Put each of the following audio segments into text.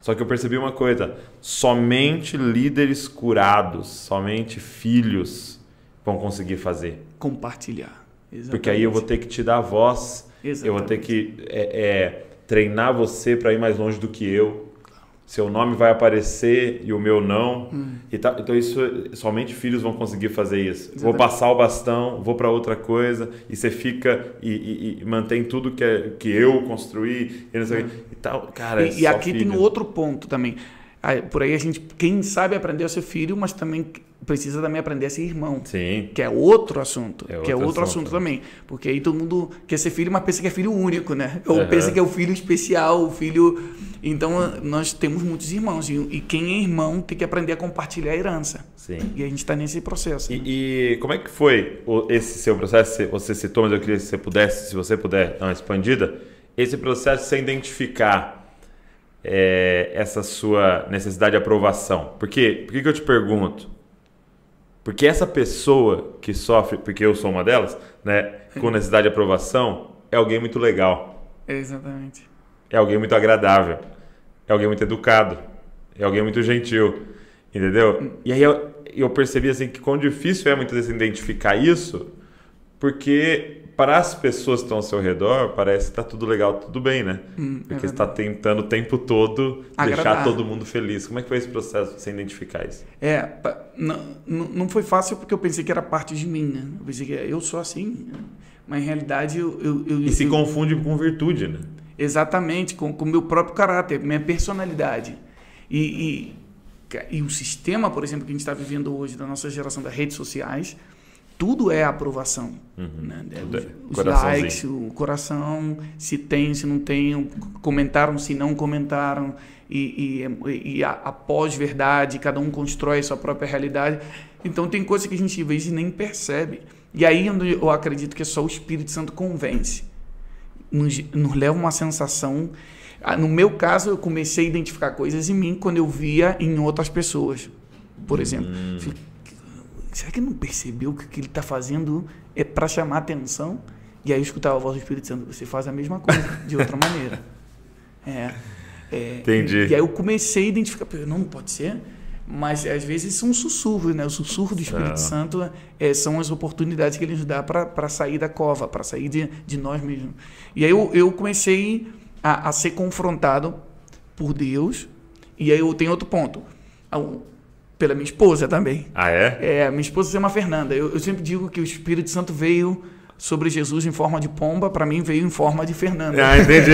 Só que eu percebi uma coisa, somente líderes curados, somente filhos vão conseguir fazer. Compartilhar. Exatamente. Porque aí eu vou ter que te dar voz, eu vou ter que treinar você para ir mais longe do que eu. Seu nome vai aparecer e o meu não. E tá, então somente filhos vão conseguir fazer isso. Exatamente. Vou passar o bastão, vou para outra coisa e você fica e mantém tudo que eu construí e não sei e tal. Cara, e aqui filho. Tem outro ponto também. Por aí a gente, quem sabe aprender a ser filho, mas também precisa também aprender a ser irmão. Sim. Que é outro assunto. Que é outro assunto também. Porque aí todo mundo quer ser filho, mas pensa que é filho único, né? Ou pensa que é o filho especial, o filho... Então, nós temos muitos irmãos. E quem é irmão tem que aprender a compartilhar a herança. Sim. E a gente está nesse processo. E como é que foi esse seu processo? Você citou, mas eu queria que você pudesse, se você puder dar uma expandida, esse processo de você identificar essa sua necessidade de aprovação. Por que eu te pergunto? Porque essa pessoa que sofre, porque eu sou uma delas, né, com necessidade de aprovação, é alguém muito legal. Exatamente. É alguém muito agradável. É alguém muito educado. É alguém muito gentil. Entendeu? E aí eu percebi assim, que quão difícil é muitas vezes identificar isso, porque para as pessoas que estão ao seu redor, parece que está tudo legal, tudo bem, né? Porque você está tentando o tempo todo deixar todo mundo feliz. Como é que foi esse processo de você identificar isso? Não foi fácil porque eu pensei que era parte de mim, né? Eu pensei que eu sou assim, mas em realidade E se confunde com virtude, né? Exatamente, com o meu próprio caráter, minha personalidade. E o sistema, por exemplo, que a gente está vivendo hoje, da nossa geração das redes sociais, tudo é aprovação. Né? Os likes, o coração, se tem, se não tem, comentaram, se não comentaram, e a pós-verdade, cada um constrói a sua própria realidade. Então tem coisas que a gente às vezes nem percebe. E aí eu acredito que é só o Espírito Santo convence. Nos leva uma sensação... No meu caso, eu comecei a identificar coisas em mim quando eu via em outras pessoas. Por exemplo, será que ele não percebeu que o que ele está fazendo é para chamar atenção? E aí eu escutava a voz do Espírito Santo, você faz a mesma coisa, de outra maneira. Entendi. E aí eu comecei a identificar, não pode ser, mas às vezes são sussurros, né? O sussurro do Espírito Santo são as oportunidades que ele nos dá para sair da cova, para sair de nós mesmos. E aí eu comecei a ser confrontado por Deus, e aí eu tenho outro ponto. Pela minha esposa também. Ah, é? Minha esposa se chama Fernanda. Eu sempre digo que o Espírito Santo veio sobre Jesus em forma de pomba, para mim veio em forma de Fernanda. Ah, entendi.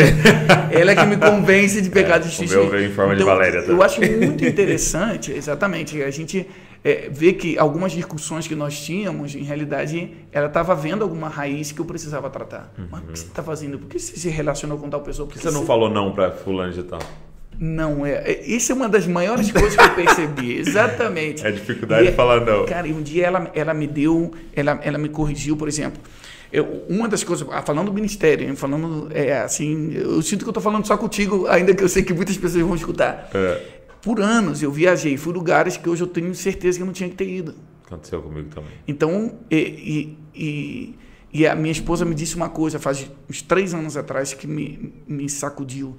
Ela é que me convence de pecado e justiça. O meu veio em forma de Valéria. Tá? Eu acho muito interessante, exatamente, a gente ver que algumas discussões que nós tínhamos, em realidade, ela estava vendo alguma raiz que eu precisava tratar. Mas o que você está fazendo? Por que você se relacionou com tal pessoa? Por que você não falou não para fulano de tal? Não, isso é uma das maiores coisas que eu percebi, exatamente. É a dificuldade de falar não. Cara, e um dia ela me deu, ela me corrigiu, por exemplo. Uma das coisas, falando do ministério, falando assim, eu sinto que eu estou falando só contigo, ainda que eu sei que muitas pessoas vão escutar. Por anos eu viajei, fui lugares que hoje eu tenho certeza que eu não tinha que ter ido. Aconteceu comigo também. Então, e a minha esposa me disse uma coisa, faz uns 3 anos atrás, que me sacudiu.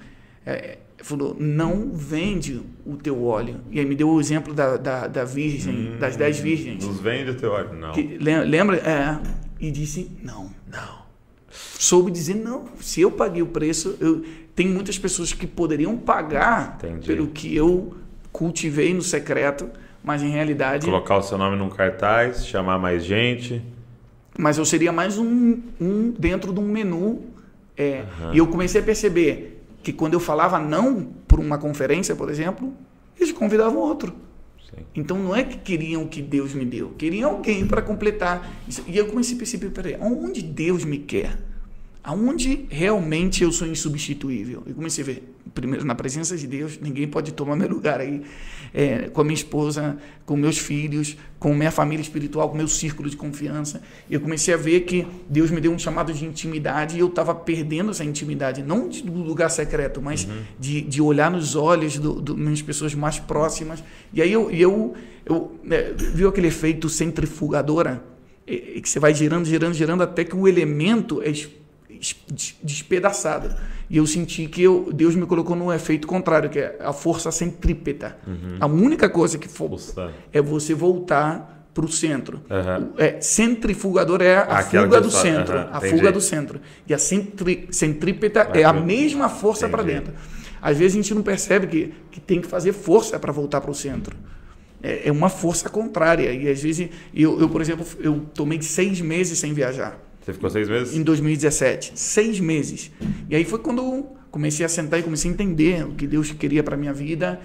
Falou, não vende o teu óleo. E aí me deu o exemplo da virgem, das 10 virgens. Não vende o teu óleo, não. Lembra? E disse, não. Soube dizer, não. Se eu paguei o preço, tem muitas pessoas que poderiam pagar pelo que eu cultivei no secreto, mas em realidade... Colocar o seu nome num cartaz, chamar mais gente. Mas eu seria mais um dentro de um menu. E eu comecei a perceber que quando eu falava não por uma conferência, por exemplo, eles convidavam outro. Sim. Então não é que queriam o que Deus me deu, queriam alguém para completar. E eu comecei a perceber, peraí, aonde Deus me quer? Aonde realmente eu sou insubstituível? Eu comecei a ver, primeiro, na presença de Deus, ninguém pode tomar meu lugar aí, com a minha esposa, com meus filhos, com minha família espiritual, com meu círculo de confiança. E eu comecei a ver que Deus me deu um chamado de intimidade e eu estava perdendo essa intimidade, não do lugar secreto, mas de olhar nos olhos das minhas pessoas mais próximas. E aí eu viu aquele efeito centrifugadora, que você vai girando até que o elemento é despedaçado. E eu senti que Deus me colocou no efeito contrário, que é a força centrípeta. A única coisa que é você voltar para o centro. Centrifugador é a fuga do centro. A fuga do centro. E a centrípeta é a mesma força para dentro. Às vezes a gente não percebe que tem que fazer força para voltar para o centro. É uma força contrária. E às vezes, por exemplo, eu tomei 6 meses sem viajar. Você ficou 6 meses? Em 2017. 6 meses. E aí foi quando eu comecei a sentar e comecei a entender o que Deus queria para a minha vida,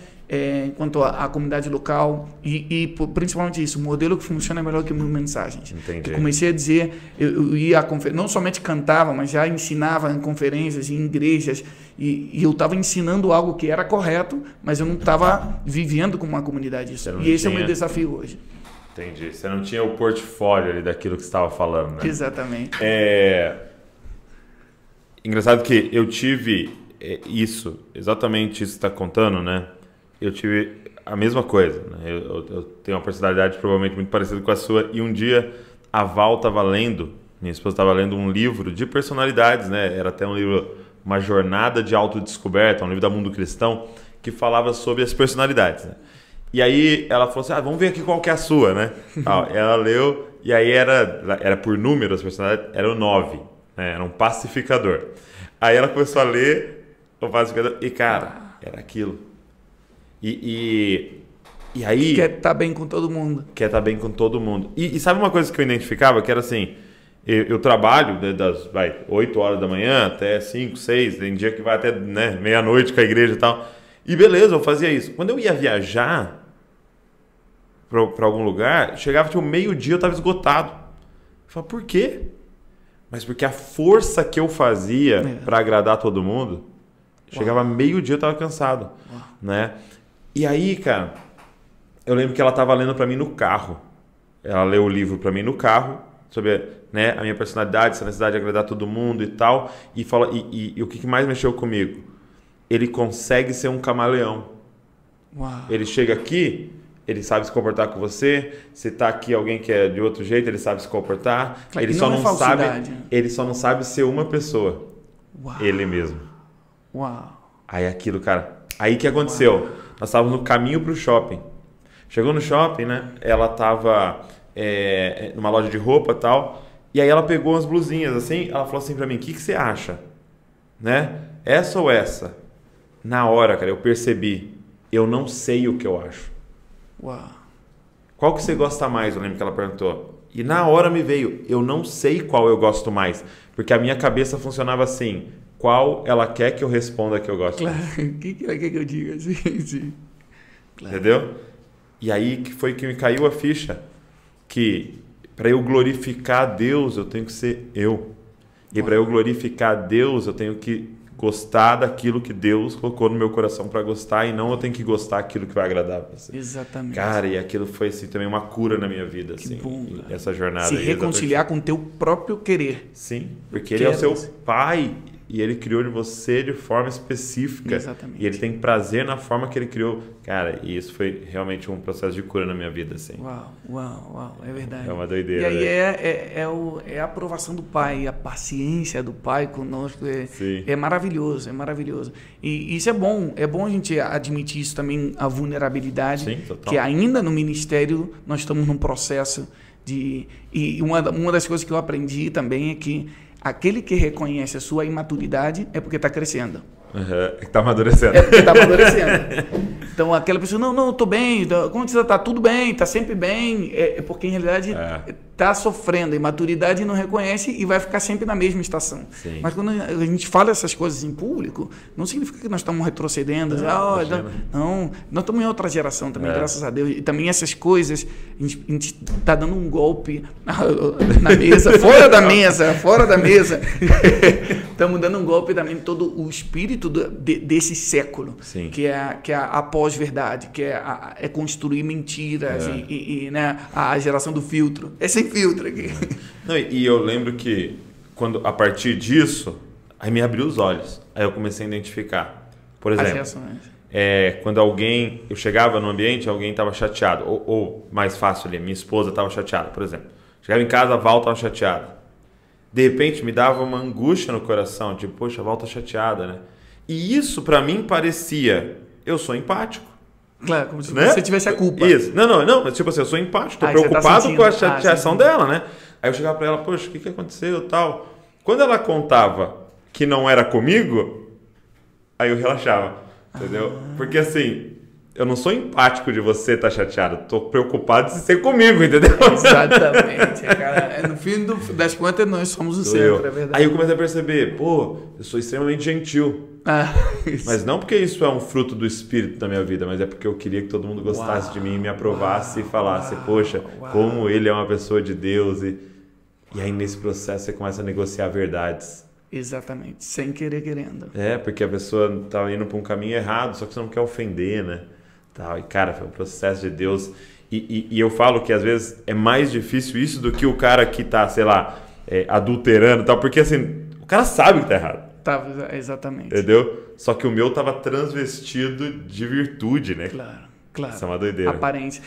quanto à comunidade local e principalmente isso, o modelo que funciona é melhor que 1000 mensagens. Entendi. Eu comecei a dizer, eu ia a não somente cantava, mas já ensinava em conferências, em igrejas, e eu estava ensinando algo que era correto, mas eu não estava vivendo com uma comunidade isso. E esse é o meu desafio hoje. Entendi. Você não tinha o portfólio ali daquilo que você estava falando, né? Exatamente. Engraçado que eu tive exatamente isso que você está contando, né? Eu tive a mesma coisa, né? Eu tenho uma personalidade provavelmente muito parecida com a sua, e um dia a Val estava lendo, minha esposa estava lendo um livro de personalidades, né? Era até um livro, Uma Jornada de Autodescoberta, um livro da Mundo Cristão, que falava sobre as personalidades, né? E aí ela falou assim, vamos ver aqui qual que é a sua, né? Ela leu, e aí era por número as personalidades, era o 9, né? Era um pacificador. Aí ela começou a ler o pacificador, e cara, era aquilo. E aí... Quer estar bem com todo mundo. Quer estar bem com todo mundo. E sabe uma coisa que eu identificava? Que era assim, eu trabalho das 8 horas da manhã até 5, 6, tem dia que vai até, né, meia-noite com a igreja e tal. E beleza, eu fazia isso. Quando eu ia viajar para algum lugar, chegava tipo meio-dia, eu estava esgotado. Eu falava, por quê? Mas porque a força que eu fazia para agradar todo mundo, chegava meio-dia, eu estava cansado, né? E aí, cara, eu lembro que ela estava lendo para mim no carro. Ela leu o livro para mim no carro, sobre, né, a minha personalidade, essa necessidade de agradar todo mundo e tal. E, e o que mais mexeu comigo? Ele consegue ser um camaleão. Uau. Ele chega aqui, ele sabe se comportar com você. Se está aqui alguém que é de outro jeito, ele sabe se comportar. Claro, ele só não sabe ser uma pessoa. Uau. Ele mesmo. Uau. Aí aquilo, cara. Aí que aconteceu? Uau. Nós estávamos no caminho para o shopping. Chegou no shopping, né? Ela estava numa loja de roupa e tal. E aí ela pegou umas blusinhas assim. Ela falou assim para mim: o que você acha? Né? Essa ou essa? Na hora, cara, eu percebi. Eu não sei o que eu acho. Uau. Qual que você gosta mais? Eu lembro que ela perguntou. E na hora me veio. Eu não sei qual eu gosto mais. Porque a minha cabeça funcionava assim. Qual ela quer que eu responda que eu gosto mais? Claro. O que ela quer que eu diga? Sim. Claro. Entendeu? E aí que foi que me caiu a ficha. Que para eu glorificar a Deus, eu tenho que ser eu. E para eu glorificar a Deus, eu tenho que gostar daquilo que Deus colocou no meu coração para gostar, e não eu tenho que gostar daquilo que vai agradar você. Exatamente. Cara, e aquilo foi assim, também uma cura na minha vida. Que assim, bom, essa jornada. Se reconciliar com o teu próprio querer. Sim, porque Ele é o seu pai e Ele criou de você de forma específica. Exatamente. E Ele tem prazer na forma que Ele criou. Cara, e isso foi realmente um processo de cura na minha vida. Assim. Uau, é verdade. É uma doideira. E aí é a aprovação do pai, a paciência do pai conosco. É maravilhoso, é maravilhoso. E isso é bom a gente admitir isso também, a vulnerabilidade. Sim, total. Que ainda no ministério nós estamos num processo de... E uma das coisas que eu aprendi também é que aquele que reconhece a sua imaturidade é porque está crescendo. Está amadurecendo. É porque está amadurecendo. Então, aquela pessoa, não, eu estou bem, como você está? Tudo bem, está sempre bem. É porque, em realidade, está sofrendo. A imaturidade não reconhece e vai ficar sempre na mesma estação. Sim. Mas quando a gente fala essas coisas em público, não significa que nós estamos retrocedendo. Não, nós estamos em outra geração também, graças a Deus. E também essas coisas, a gente está dando um golpe na mesa, fora da mesa. Estamos dando um golpe também em todo o espírito desse século. Sim. Que é a pós-verdade, que é construir mentiras e né, a geração do filtro. É sem filtro aqui. Não, e eu lembro que a partir disso, aí me abriu os olhos. Aí eu comecei a identificar. Por exemplo, as reações. Quando eu chegava no ambiente, alguém estava chateado. Ou mais fácil ali, minha esposa estava chateada, por exemplo. Chegava em casa, a Val estava chateada. de repente me dava uma angústia no coração, tipo, poxa, a Val tá chateada, né? E isso pra mim parecia, eu sou empático. Claro, como se né? você tivesse a culpa. Isso. Não, mas tipo assim, eu sou empático, tô preocupado com a chateação dela, né? Aí eu chegava pra ela, poxa, o que aconteceu, tal. Quando ela contava que não era comigo, aí eu relaxava, entendeu? Porque assim, eu não sou empático de você estar chateado, tô preocupado de ser comigo, entendeu? Exatamente, cara. No fim das contas, nós somos o centro, é verdade. Aí eu comecei a perceber, pô, eu sou extremamente gentil. Mas não porque isso é um fruto do espírito da minha vida, mas é porque eu queria que todo mundo gostasse de mim, me aprovasse e falasse, poxa, como ele é uma pessoa de Deus. E aí nesse processo você começa a negociar verdades. Exatamente, sem querer querendo. Porque a pessoa tá indo para um caminho errado, só que você não quer ofender, né? E cara, foi um processo de Deus. E eu falo que às vezes é mais difícil isso do que o cara que tá, sei lá, adulterando e tal, porque assim, o cara sabe que tá errado. Exatamente. Entendeu? Só que o meu tava transvestido de virtude, né? Claro. Isso é uma doideira. Aparente.